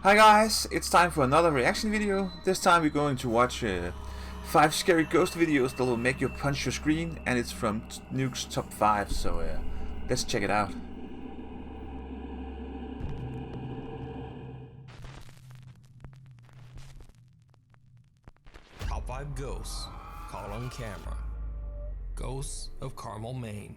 Hi guys, it's time for another reaction video. This time we're going to watch 5 scary ghost videos that will make you punch your screen, and it's from Nukes top 5, so let's check it out. Top 5 ghosts caught on camera. Ghosts of Carmel, Maine.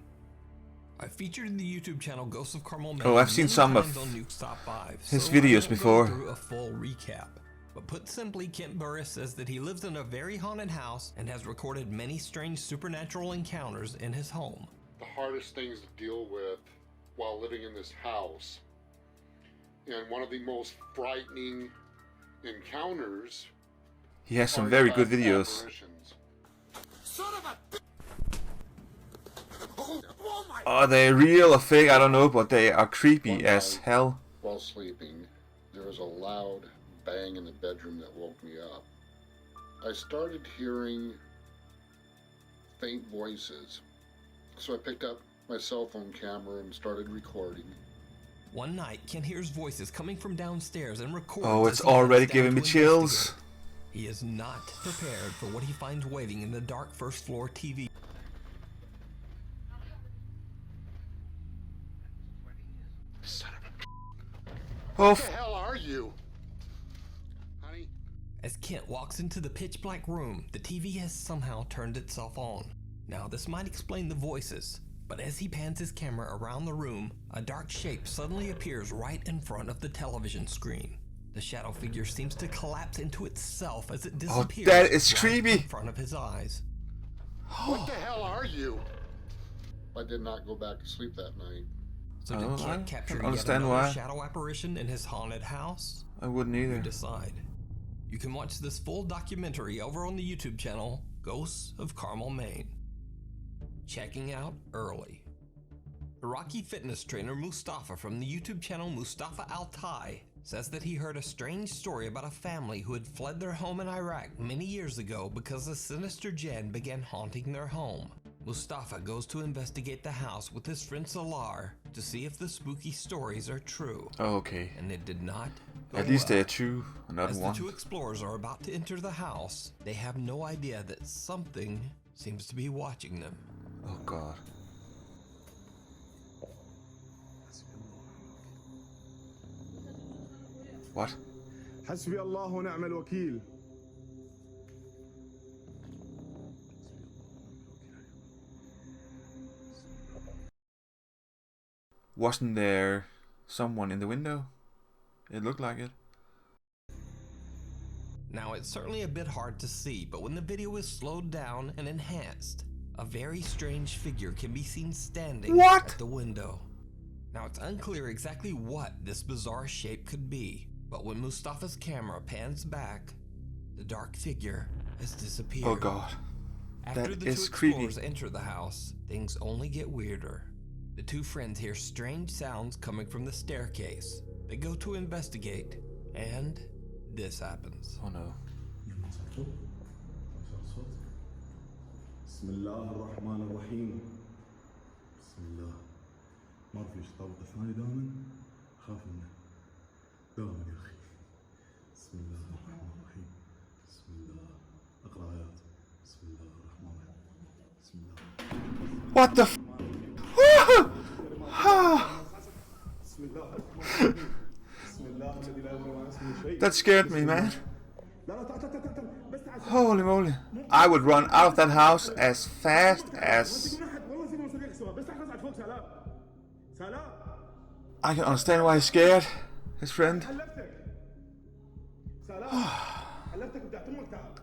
I featured in the YouTube channel Ghosts of Carmel, Maine. Oh, I've seen some of Nukes top 5, his so videos I before. go through a full recap. But put simply, Kent Burris says that he lives in a very haunted house and has recorded many strange supernatural encounters in his home. The hardest things to deal with while living in this house, and one of the most frightening encounters. He has some very good videos. Son of a Are they real or fake? I don't know, but they are creepy as hell. While sleeping, there was a loud bang in the bedroom that woke me up. I started hearing faint voices, so I picked up my cell phone camera and started recording. One night, Kent hears voices coming from downstairs and records. Oh, it's already giving me chills. He is not prepared for what he finds waiting in the dark first floor TV. Son of a... Oh, What the hell are you? Honey? As Kent walks into the pitch black room, the TV has somehow turned itself on. Now this might explain the voices, but as he pans his camera around the room, a dark shape suddenly appears right in front of the television screen. The shadow figure seems to collapse into itself as it disappears. Oh, that is right creepy. in front of his eyes. What the hell are you? I did not go back to sleep that night. So did Kent capture yet understand another why. shadow apparition in his haunted house? I wouldn't either. You decide. You can watch this full documentary over on the YouTube channel, Ghosts of Carmel, Maine. Checking out early. Iraqi fitness trainer Mustafa from the YouTube channel Mustafa Altai says that he heard a strange story about a family who had fled their home in Iraq many years ago because a sinister jinn began haunting their home. Mustafa goes to investigate the house with his friend Salar to see if the spooky stories are true. Oh, okay. And it did not go At least well. they're true. Not As one. the two explorers are about to enter the house, they have no idea that something seems to be watching them. Oh God. What? حسبي الله ونعم الوكيل. Wasn't there someone in the window? It looked like it. Now it's certainly a bit hard to see, but when the video is slowed down and enhanced, a very strange figure can be seen standing at the window. Now it's unclear exactly what this bizarre shape could be, but when Mustafa's camera pans back, the dark figure has disappeared. Oh God. After That the two is creepy. explorers enter the house, things only get weirder. The two friends hear strange sounds coming from the staircase. They go to investigate, and this happens. Oh no. بسم الله الرحمن الرحيم. بسم الله. ما في طابق ثاني دائما خاف منه. دائما يا اخي. بسم الله الرحمن الرحيم. بسم الله. اقرا ايات. بسم الله الرحمن الرحيم. بسم الله. What the f? بسم الله الرحمن الرحيم. بسم الله الذي لا يضر مع اسمه شيء. That scared me, man. لا لا تعال. بس تعال. Holy moly. I would run out of that house as fast as... I can understand why he's scared. His friend.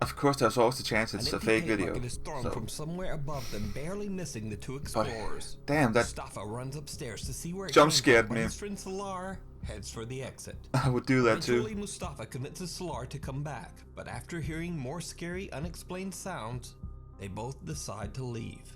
Of course, there's always the chance it's An a empty fake paint video. bucket is thrown from somewhere above them, barely missing the two explorers. Damn, that Mustafa runs upstairs to see where it jump came scared from, me. but his friend Salar heads for the exit. I would do that Eventually, too. Mustafa convinces Salar to come back, but after hearing more scary, unexplained sounds, they both decide to leave.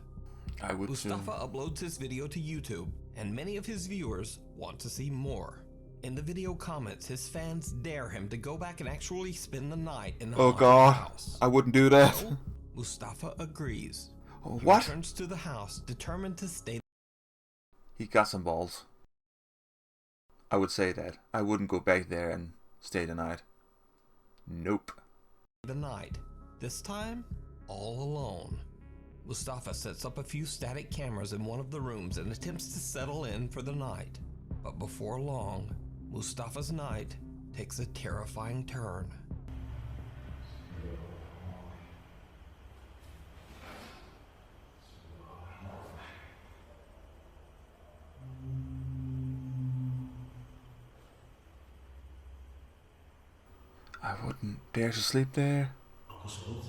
I would Mustafa too. uploads his video to YouTube, and many of his viewers want to see more. In the video comments, his fans dare him to go back and actually spend the night in the Oh haunted God, house. I wouldn't do that. So, Mustafa agrees. Oh, He what? returns to the house, determined to stay. He got some balls. I would say that. I wouldn't go back there and stay the night. Nope. The night, this time all alone. Mustafa sets up a few static cameras in one of the rooms and attempts to settle in for the night. But before long, Mustafa's night takes a terrifying turn. I wouldn't dare to sleep there. أقصد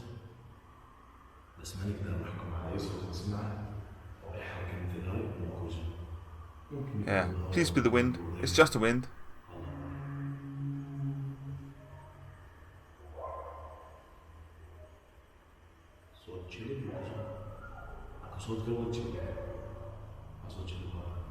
بس ما نقدر نحكم على يصوت نسمعه أو أي حركة مثل هاي موجودة. Yeah, please be the wind. It's just the wind. صوت شلب أكو صوت قبل شلب صوت شلب هذا.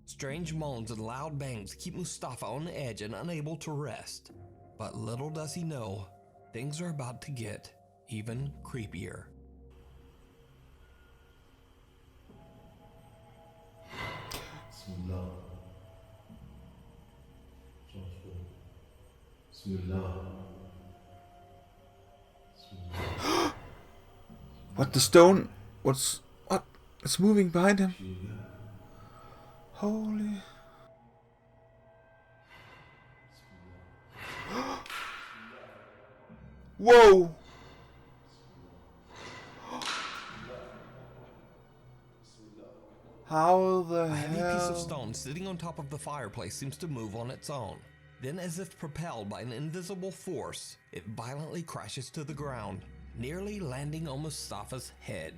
Strange moans and loud bangs keep Mustafa on the edge and unable to rest. But little does he know, things are about to get even creepier. Bismillah. Bismillah. What, the stone? What? It's moving behind him. Holy. Whoa! How the A heavy piece hell? of stone sitting on top of the fireplace seems to move on its own. Then, as if propelled by an invisible force, it violently crashes to the ground, nearly landing on Mustafa's head.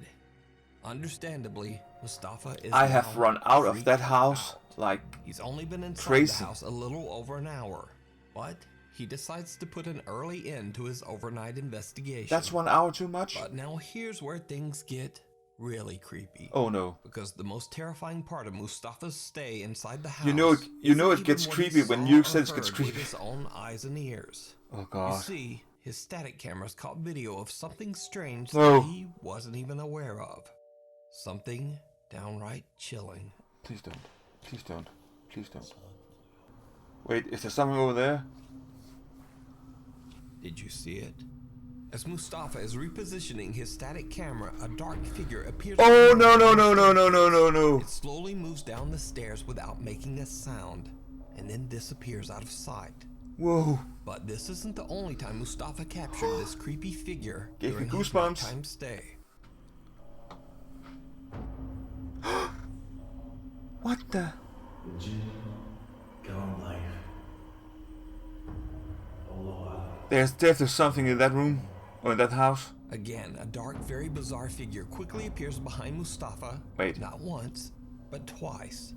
Understandably, Mustafa is I have now run out of freaked that house out. like He's only been inside crazy. the house a little over an hour, but he decides to put an early end to his overnight investigation. That's 1 hour too much? But now here's where things get really creepy. Oh no. Because the most terrifying part of Mustafa's stay inside the house, You know it gets isn't even what he creepy when saw Nukes or says it gets heard creepy. with his own eyes and ears. Oh You god. see, his static cameras caught video of something strange No. that he wasn't even aware of. Something downright chilling. Please don't. Please don't. Please don't. Wait, is there something over there? Did you see it? As Mustafa is repositioning his static camera, a dark figure appears. Oh no no no no no no no no. It slowly moves down the stairs without making a sound, and then disappears out of sight. Whoa. But this isn't the only time Mustafa captured this creepy figure Gave me during his goosebumps. nighttime stay. What the? There's definitely something in that room or in that house. Again, a dark, very bizarre figure quickly appears behind Mustafa. Wait. Not once, but twice.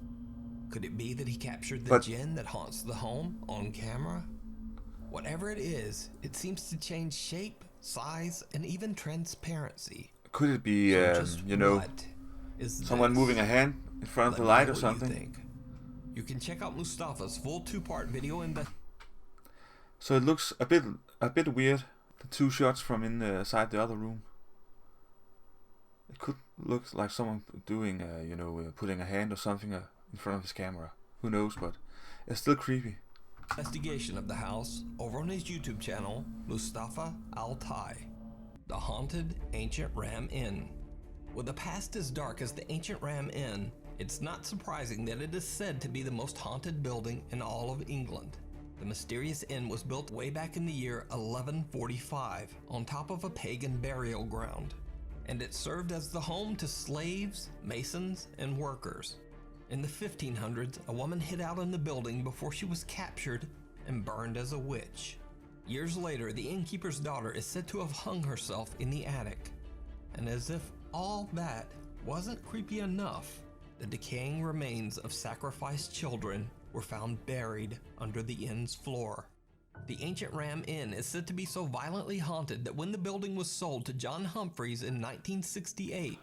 Could it be that he captured the But- djinn that haunts the home on camera? Whatever it is, it seems to change shape, size, and even transparency. Could it be, So just you know, what is someone this? moving a hand in front of Let the me light know or what something? You think. You can check out Mustafa's full 2-part video So it looks a bit weird. The two shots from inside the other room. It could look like someone doing, you know, putting a hand or something in front of his camera. Who knows? But it's still creepy. investigation of the house over on his YouTube channel, Mustafa Al-Tai, the haunted ancient Ram Inn. With a past as dark as the ancient Ram Inn, it's not surprising that it is said to be the most haunted building in all of England. The mysterious inn was built way back in the year 1145 on top of a pagan burial ground, and it served as the home to slaves, masons, and workers. In the 1500s, a woman hid out in the building before she was captured and burned as a witch. Years later, the innkeeper's daughter is said to have hung herself in the attic. And as if all that wasn't creepy enough, the decaying remains of sacrificed children were found buried under the inn's floor. The ancient Ram Inn is said to be so violently haunted that when the building was sold to John Humphreys in 1968,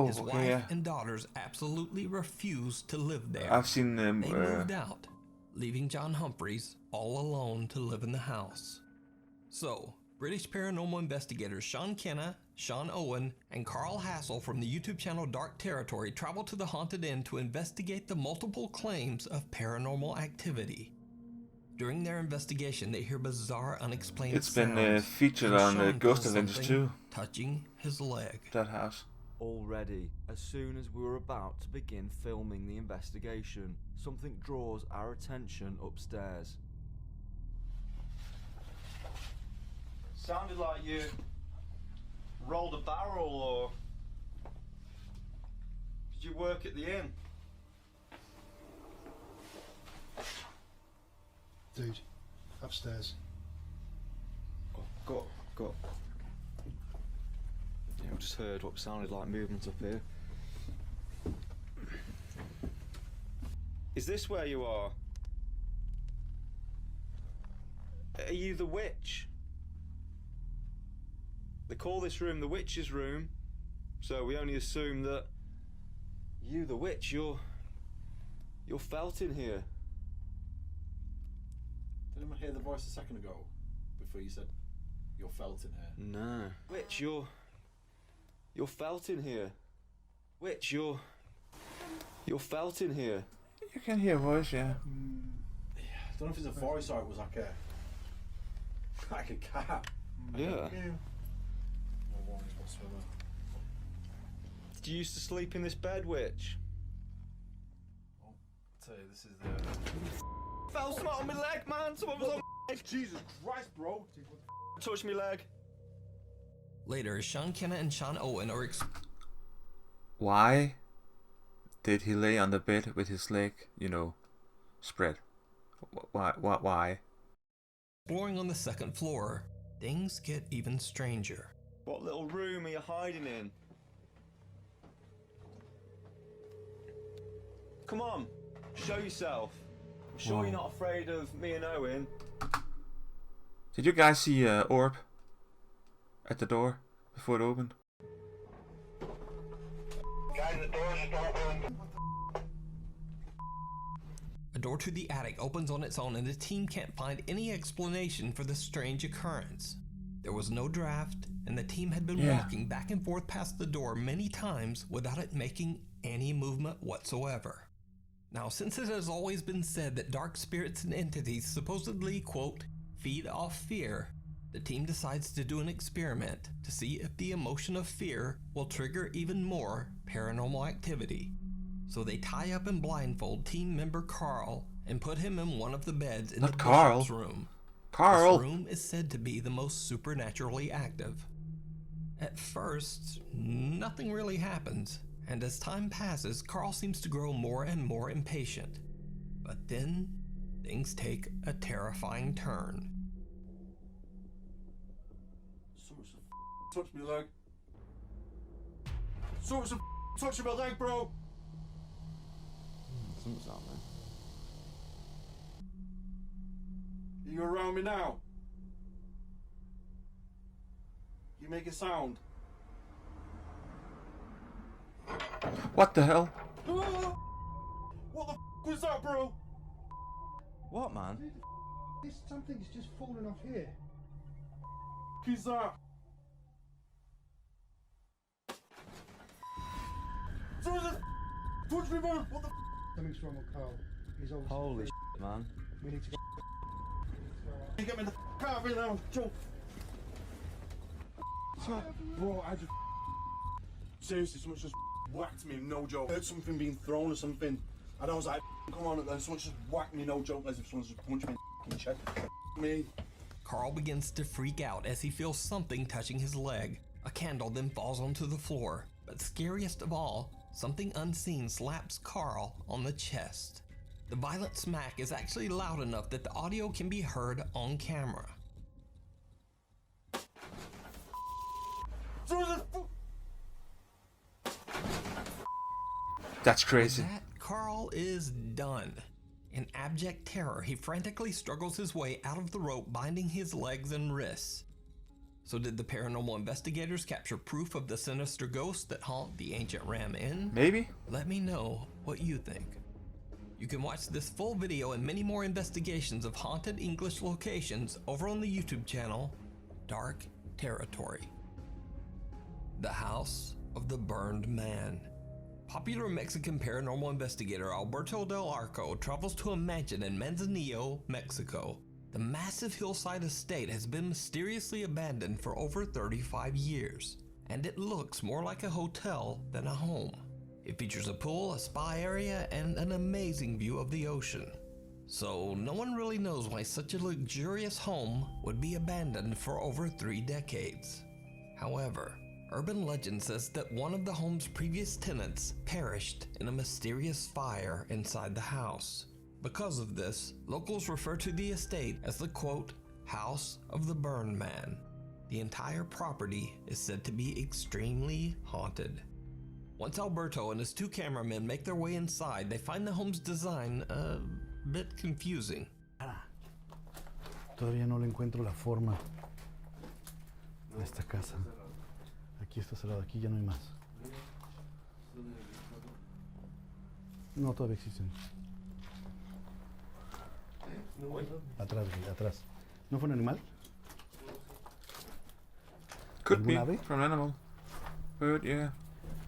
his wife and daughters absolutely refused to live there. I've seen them. They moved out, leaving John Humphreys all alone to live in the house. So, British paranormal investigators Sean Kenna, Sean Owen, and Carl Hassel from the YouTube channel Dark Territory traveled to the haunted inn to investigate the multiple claims of paranormal activity. During their investigation, they hear bizarre, unexplained It's sounds. been featured on Ghost Adventures too. Touching his leg. That house. Already, as soon as we were about to begin filming the investigation, something draws our attention upstairs. Sounded like you rolled a barrel, or did you work at the inn? Dude, upstairs. Go. Yeah, I just heard what sounded like movement up here. Is this where you are? Are you the witch? They call this room the witch's room, so we only assume that you, the witch, you're felt in here. Did anyone hear the voice a second ago before you said you're felt in here? No. Witch, you're felt in here. Witch, you're felt in here. You can hear a voice, yeah. I don't know if it's a voice or it was like a cat. Yeah. No warnings whatsoever. Did you used to sleep in this bed, witch? I'll tell you, this is the... Fell smart on my leg, man. Someone was on my leg. Jesus Christ, bro! Touch me leg. Later, Sean Kenna and Sean Owen are Why did he lay on the bed with his leg, spread? Why? exploring on the second floor. Things get even stranger. What little room are you hiding in? Come on, show yourself. I'm sure you're not afraid of me and Owen. Did you guys see orb at the door before it opened? Guys, the door's just open. A door to the attic opens on its own and the team can't find any explanation for the strange occurrence. There was no draft, and the team had been walking back and forth past the door many times without it making any movement whatsoever. Now, since it has always been said that dark spirits and entities supposedly, quote, feed off fear, the team decides to do an experiment to see if the emotion of fear will trigger even more paranormal activity. So they tie up and blindfold team member Carl and put him in one of the beds in the bishop's room. Carl! This room is said to be the most supernaturally active. At first, nothing really happens, and as time passes, Carl seems to grow more and more impatient. But then, things take a terrifying turn. Someone's touched my leg. Someone's touching my leg, bro! Something's happening. Are you around me now? You make a sound. What the hell? What the was that, bro? What, man? This something's just fallen off here. Is that? Someone's touch me, bro! What the Something's wrong with Carl. He's obviously... Holy shit, man. We need to go. You get me the out of here now, Joe. Bro, I just seriously, someone just whacked me, no joke. I heard something being thrown or something, and I was like, come on, and then someone just whacked me, no joke, as if someone just punched me in the chest. Me. Carl begins to freak out as he feels something touching his leg. A candle then falls onto the floor, but scariest of all, something unseen slaps Carl on the chest. The violent smack is actually loud enough that the audio can be heard on camera. That's crazy. That Carl is done. In abject terror, he frantically struggles his way out of the rope binding his legs and wrists. So did the paranormal investigators capture proof of the sinister ghosts that haunt the ancient Ram Inn? Maybe? Let me know what you think. You can watch this full video and many more investigations of haunted English locations over on the YouTube channel, Dark Territory. The House of the Burned Man. Popular Mexican paranormal investigator Alberto Del Arco travels to a mansion in Manzanillo, Mexico. The massive hillside estate has been mysteriously abandoned for over 35 years, and it looks more like a hotel than a home. It features a pool, a spa area, and an amazing view of the ocean. So no one really knows why such a luxurious home would be abandoned for over 3 decades. However, urban legend says that one of the home's previous tenants perished in a mysterious fire inside the house. Because of this, locals refer to the estate as the quote, House of the Burned Man. The entire property is said to be extremely haunted. Once Alberto and his 2 cameramen make their way inside, they find the home's design a bit confusing. Todavía no le encuentro la forma a esta casa. Aquí está cerrado, aquí ya no hay más. No, todavía existen. Atrás, güey, atrás. ¿No fue un animal? Could be ave? from an animal. Bird, yeah.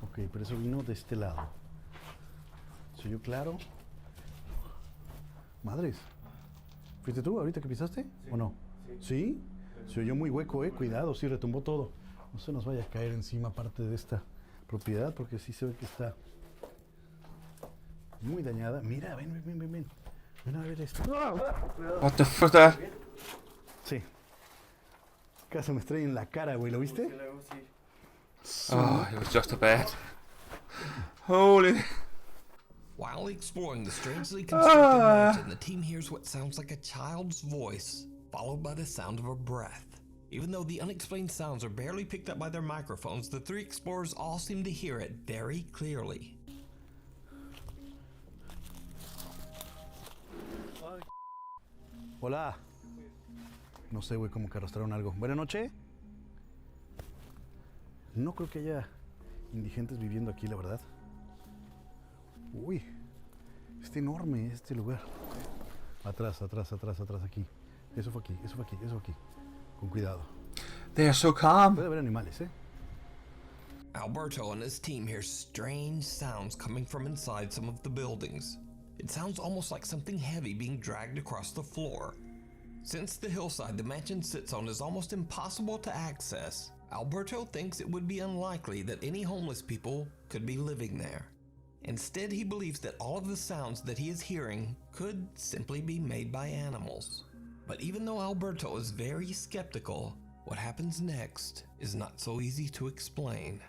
Ok, pero eso vino de este lado. ¿Se oyó claro? Madres. ¿Fuiste tú ahorita que pisaste? Sí. ¿O no? Sí. ¿Sí? Se oyó muy hueco, cuidado, sí, retumbó todo. No se nos vaya a caer encima parte de esta propiedad porque sí se ve que está muy dañada. Mira, ven. Ven a ver esto. What the fuck is that? Sí. Casi me estrella en la cara, güey, ¿lo viste? Oh, it was just a bat. Holy. While exploring the strangely constructed mansion, the team hears what sounds like a child's voice, followed by the sound of a breath. Even though the unexplained sounds are barely picked up by their microphones, the 3 explorers all seem to hear it very clearly. Hola. No sé, güey, como que arrastraron algo. Buenas noches. No creo que haya indigentes viviendo aquí, la verdad. Uy, está enorme este lugar. Atrás, aquí. Eso fue aquí. Con cuidado. They are so calm. Puede haber animales, Alberto and his team hear strange sounds coming from inside some of the buildings. It sounds almost like something heavy being dragged across the floor. Since the hillside the mansion sits on is almost impossible to access, Alberto thinks it would be unlikely that any homeless people could be living there. Instead, he believes that all of the sounds that he is hearing could simply be made by animals. But even though Alberto is very skeptical, what happens next is not so easy to explain.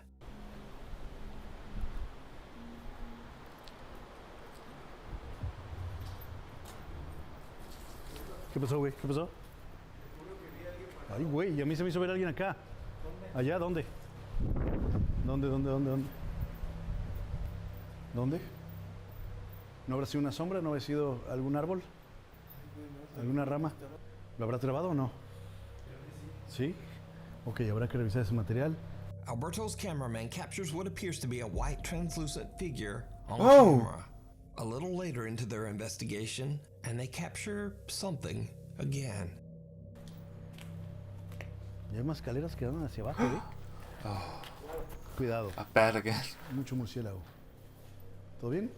¿Qué pasó, güey? ¿Qué pasó? Ay, güey, a mí se me hizo ver a alguien acá. ¿Allá? ¿Dónde? ¿Dónde? ¿No habrá sido una sombra? ¿No habrá sido algún árbol? ¿Alguna rama? ¿Lo habrá trabado o no? ¿Sí? Ok, habrá que revisar ese material. Alberto's cameraman captures what appears to be a white translucent figure on camera. A little later into their investigation, and they capture something again. Y hay más escaleras que dan hacia abajo, ¿eh? Oh, Cuidado. a bat again. Mucho murciélago. ¿Todo bien?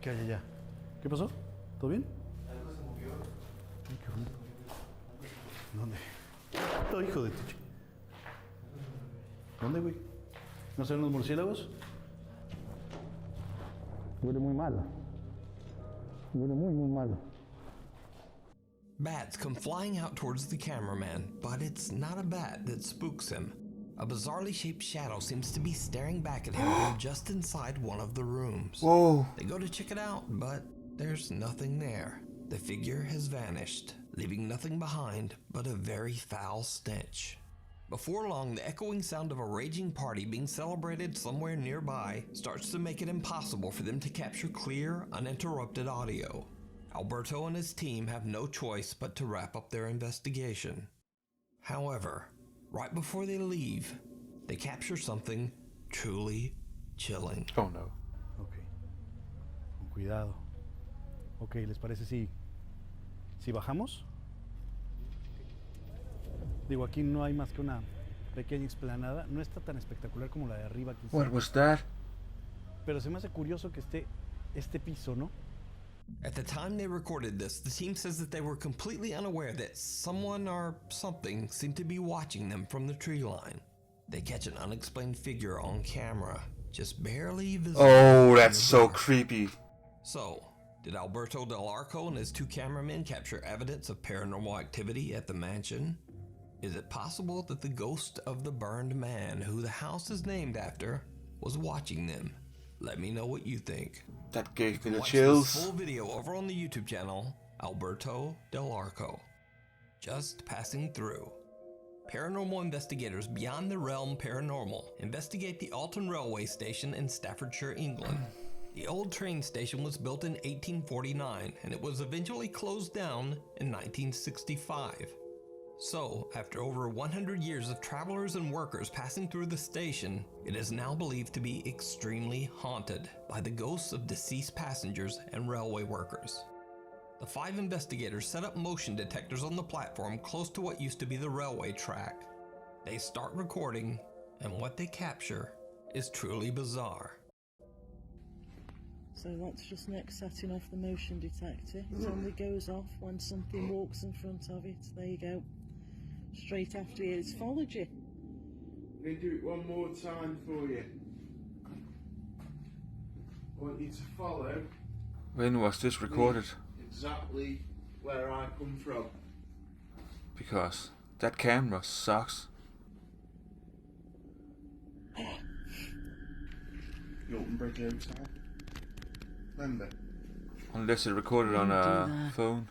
¿Qué hay allá? ¿Qué pasó? ¿Todo bien? Algo se movió. Ay, qué ruido. ¿Dónde? Oh, hijo de tu ¿Dónde, güey? ¿No serán los murciélagos? Huele muy mal. Huele muy mal. Bats come flying out towards the cameraman, but it's not a bat that spooks him. A bizarrely shaped shadow seems to be staring back at him from just inside one of the rooms. Whoa. They go to check it out, but there's nothing there. The figure has vanished, leaving nothing behind but a very foul stench. Before long, the echoing sound of a raging party being celebrated somewhere nearby starts to make it impossible for them to capture clear, uninterrupted audio. Alberto and his team have no choice but to wrap up their investigation. However, right before they leave, they capture something truly chilling. Oh no. Ok, con cuidado. Ok, ¿les parece si bajamos? Digo, aquí no hay más que una pequeña explanada. No está tan espectacular como la de arriba, quizá. What was that? Pero se me hace curioso que esté este piso, ¿no? At the time they recorded this, the team says that they were completely unaware that someone or something seemed to be watching them from the tree line. They catch an unexplained figure on camera, just barely visible. Oh, that's so creepy. So, did Alberto Del Arco and his two cameramen capture evidence of paranormal activity at the mansion? Is it possible that the ghost of the burned man, who the house is named after, was watching them? Let me know what you think. That gave me the Watch chills. this full video over on the YouTube channel, Alberto Del Arco. Just passing through. Paranormal investigators beyond the realm paranormal investigate the Alton Railway Station in Staffordshire, England. The old train station was built in 1849 and it was eventually closed down in 1965. So, after over 100 years of travelers and workers passing through the station, it is now believed to be extremely haunted by the ghosts of deceased passengers and railway workers. The 5 investigators set up motion detectors on the platform close to what used to be the railway track. They start recording, and what they capture is truly bizarre. So that's just next setting off the motion detector. It only goes off when something walks in front of it. There you go. Straight after it, it's followed you. I'm going to do it one more time for you. I want you to follow When was this recorded? exactly where I come from. Because that camera sucks. You open Bridge Hotel. Remember? Unless it recorded on a phone.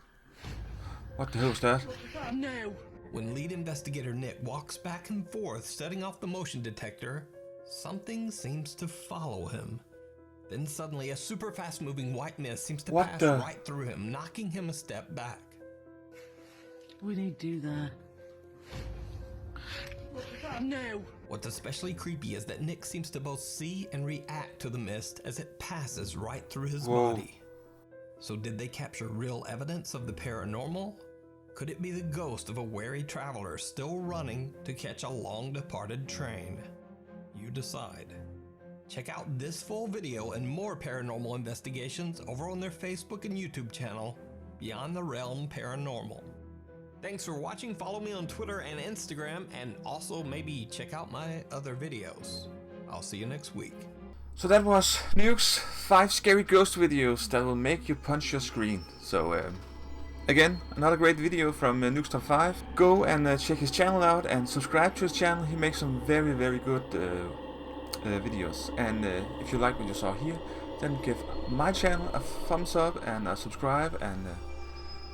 What the hell was that? No! When lead investigator Nick walks back and forth setting off the motion detector, something seems to follow him. Then suddenly a super fast moving white mist seems to pass right through him, knocking him a step back. What did he do there? No! What's especially creepy is that Nick seems to both see and react to the mist as it passes right through his body. So did they capture real evidence of the paranormal? Could it be the ghost of a wary traveler still running to catch a long-departed train? You decide. Check out this full video and more paranormal investigations over on their Facebook and YouTube channel, Beyond the Realm Paranormal. Thanks for watching. Follow me on Twitter and Instagram, and also maybe check out my other videos. I'll see you next week. So that was Nukes 5 scary ghost videos that will make you punch your screen. So again, another great video from Nukes Top 5. Go and check his channel out and subscribe to his channel. He makes some very, very good videos. And if you like what you saw here, then give my channel a thumbs up and subscribe. And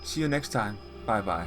see you next time. Bye bye.